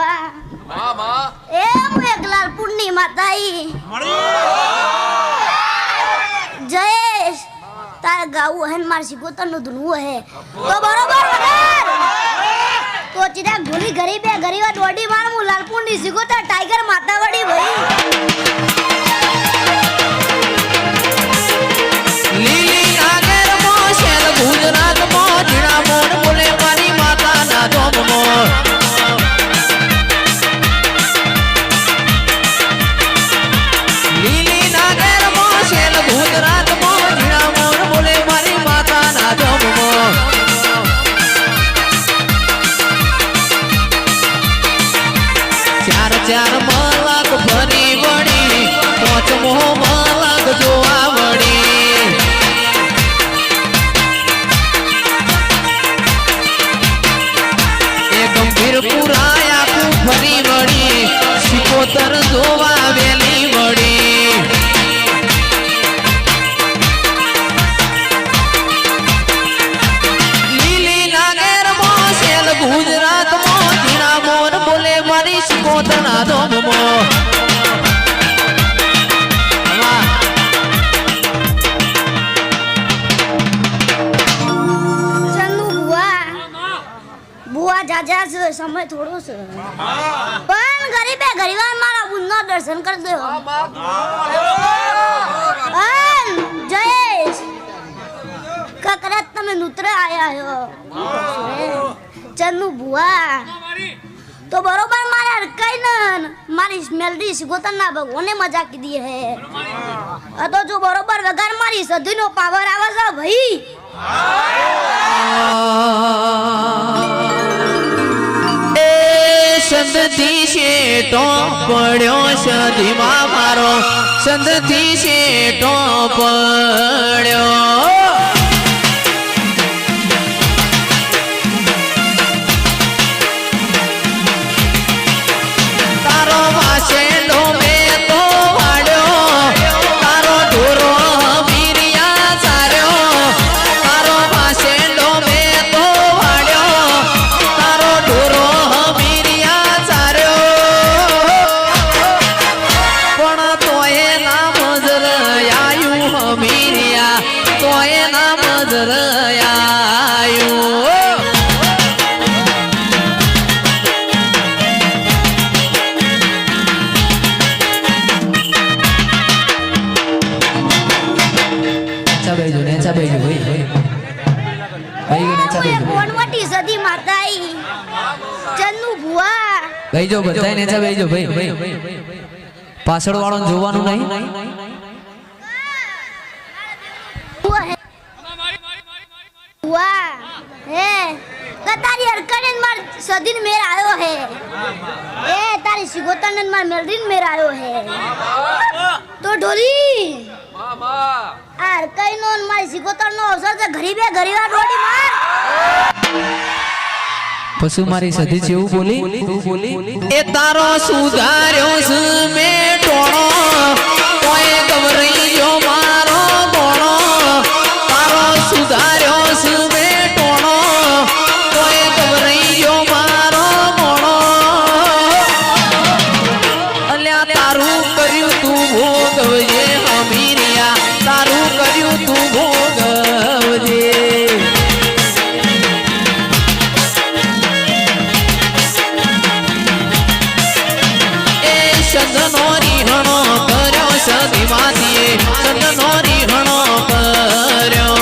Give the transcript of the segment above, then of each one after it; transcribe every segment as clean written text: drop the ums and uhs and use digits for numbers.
बुआ मां मां ए मु एकलाल पूर्णिमा ताई जयेश तार गाऊ है मार सिकोतर नु दुनु है तो बरोबर वगर तो चिदा घोड़ी गरीब है गरीबा डोडी मार मु लालपुंडी सिकोतर टाइगर मातावड़ी भाई લીલી નાગર મો શેર ગુજરાત મો જીણા મોડ બોલે મારી માતા ના ધોમ મો લીલી નાગર મો શેર ગુજરાત મો જીણા મોડ બોલે મારી માતા ના ધોમ મો ચાર ચાર મલક ભરી વળી પાંચમો મલક જોવા વળી પુરાયા તું ફરી વળી સિકોતર જોવા વેલી વળી લીલી નાગેર મો શેલ ગુજરાત મો જીણા મોર બોલે મારી સિકોતર ના ધોમ મો जाजा से समय थोड़ो से पण गरीब है गरीबान मारा बुन्ना दर्शन कर दे जयेश का करत तमे नुतरे आया हो चन्नू बुआ तो बरोबर मारे कई न मारी मेलडी सिकोतर ना भगवाने मजा की दी है तो जो बरोबर वगार मारी सदी नो पावर आवे છે भाई સંધથી શેટો પડ્યો સધીમાં મારો સંધથી શેટો પડ્યો તારો વાસેલો મેં તો વાડ્યો તારો ઢોરો મીરિયા સાર્યો તારો વાસેલો મેં તો વાડ્યો તારો ઢોરો સદી માતાઈ ચન્નુ બુઆ બેજો બધાય નેચા બેજો ભાઈ પાછળ વાળો જોવાનું નહીં बुआ है तारी हरकत मार सदीन मेर आयो है ए तारी सिकोतर मार मेलडीन मेर आयो है तो ढोली मामा आर कई नो मारी सिकोतर नो अवसर से गरीबे गरीबा डोडी मार पशु मारी सदी छे એવું બોલી એ તારો સુધાર્યો છે મે ટોણો કોઈ ગવરૈયો મારો ગોણો તારો સુધાર્યો છે મે ટોણો કોઈ ગવરૈયો મારો ગોણો અલ્યા તારું કર્યું તું ભોગવજે હમીરિયા તારું કર્યું તું ભોગવજે ચંદનોરી હણો કર્યો સદી માતીએ ચંદનોરી હણો કર્યો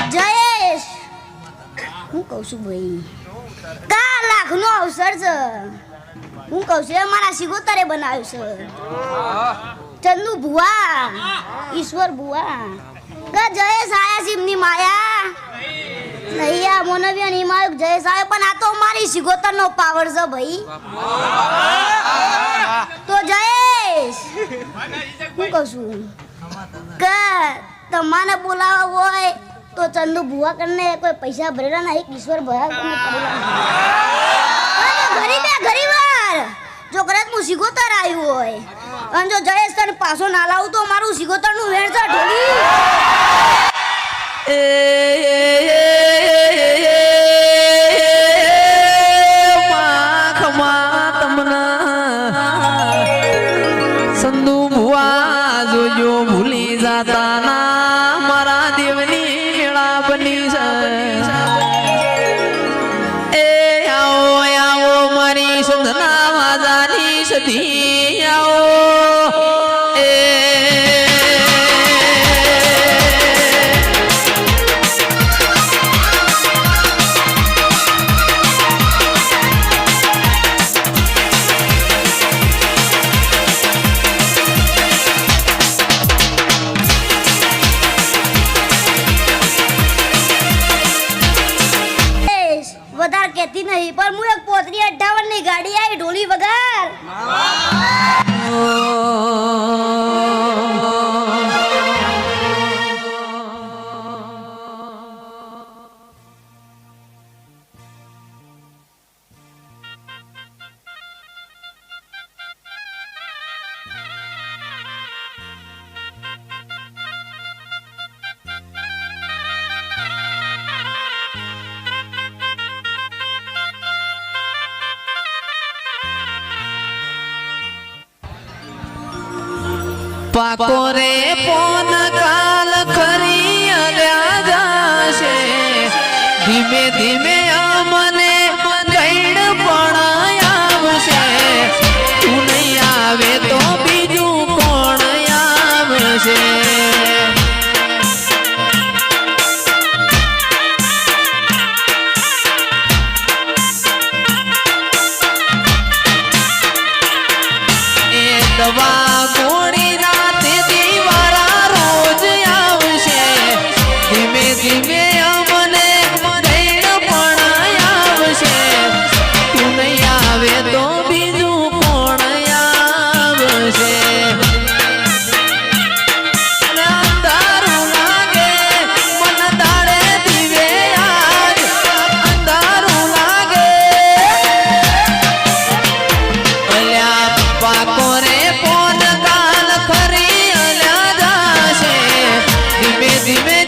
જયેશ હું કહું છું ભાઈ કા લાખ નો અવસર છે હું કહું છું મારા સિકોતરે બનાવ્યું છે ચંદુ બુઆ ઈશ્વર બુઆ કા જયેશ આયા સિમની માયા નૈયા મોનવ્યા ની માયો જયેશ આયો પણ આ તો મારી સિકોતર નો પાવર છે ભાઈ તો જયેશ હું કહું છું કે તમારે બોલાવા હોય तो चंदू बुआ करने कोई पैसा भरेला नहीं ईश्वर भया गरीब है गरीबार जो करत मु सिकोतर आयु होय अन जो जयेश तने पाछो ना लाऊ तो मारू सिकोतर नु वेण सा ढोली સંધુ ભુવા જોજો ભૂલી જાતા ના મારા દેવની મેળા બની છે એ આવો આવો મારી સંધના વાજાની સધી આવો વધારે કહેતી નહીં પણ હું એક પોતરી 58 ની ગાડી આવી ઢોલી વગર પાકો રે પોન કાલ ખરી અલ્યા જાશે ધીમે ધીમે અમને કઈડ પણ આવશે તું નહીં આવે તો બીજું કોણ આવશે એ દવા ગોળી ધીમે અમને દૈડ પણ આવશે તું નહીં આવે તો બીજું કોણ આવશે અંધારું લાગે મન દાડે દીવે આજ અંધારું લાગે અલ્યા પાકો રે પોન ગાલ ખરી અલ્યા જાશે ધીમે ધીમે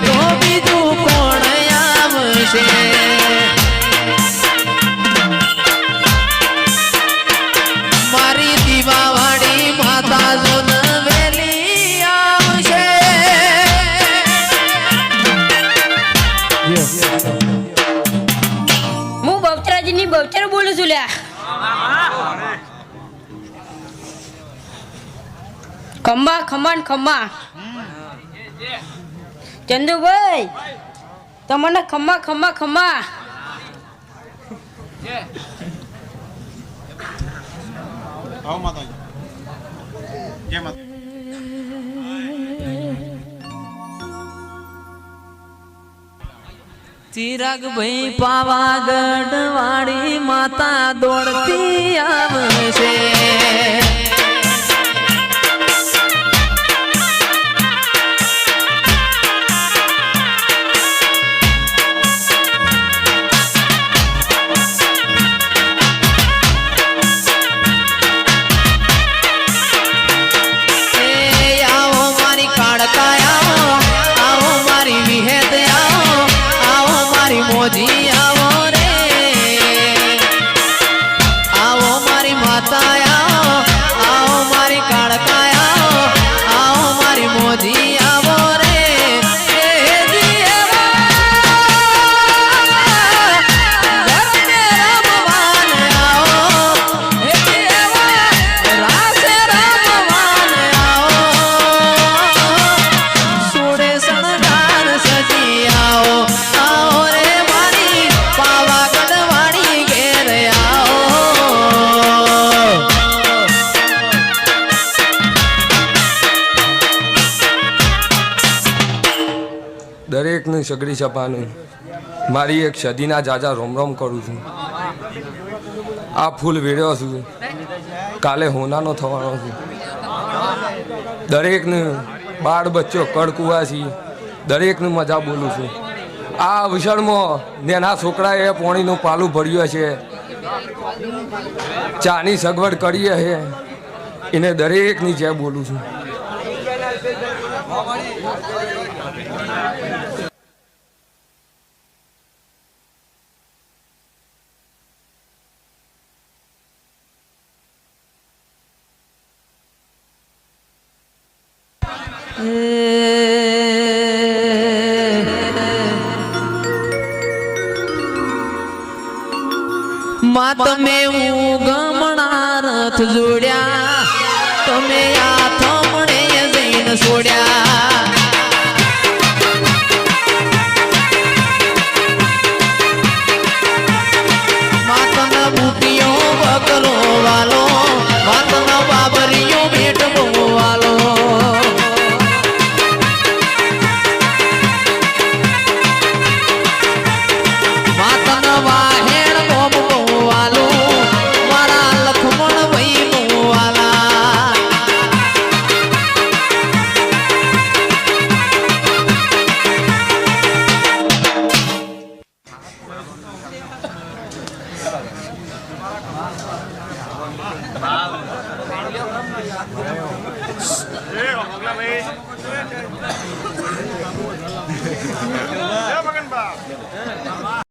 તો બીજું કોણ આવશે મારી દીવાવાળી માતા જોન વેલી આવશે હું બહુચરાજીની બહુચર બોલું છું લ્યા ખમ્મા ખમ્મા ખમ્મા ચંદુભાઈ તમને ખમ્મા ખમ્મા ખમ્મા આવો માતાજી જય માતા ચિરાગ ભાઈ પાવાગઢ વાળી માતા દોડતી આવશે મોજી આવો રે આવો મારી માતા આવો મારી કાળકા આવો મારી મોજી આવો રે દરેકનું સગડી છપાનું મારી એક સદીના જાજા રોમ રોમ કરું છું આ ફૂલ વેડ્યો છું કાલે હોનાનો થવાનો છું દરેકને બાળ બચ્ચો કડકુવાસી દરેકને મજા બોલું છું આ અવસરમાં નેના છોકરાએ પાણીનું પાલું ભર્યું છે ચાની સગવડ કરીએ છે એને દરેકની જય બોલું છું. માં તમે ઉગમણા રથ જોડ્યા, તમે આ થમણે જઈને છોડ્યા. માતના બુટીઓ બકરો વાલો, માતના બાબરીઓ ભેટ બહુ વાલો. માતના વાહેણ બોમ બહુ વાલો, મારા લખમણ ભાઈ બહુ વાલા. મગનબા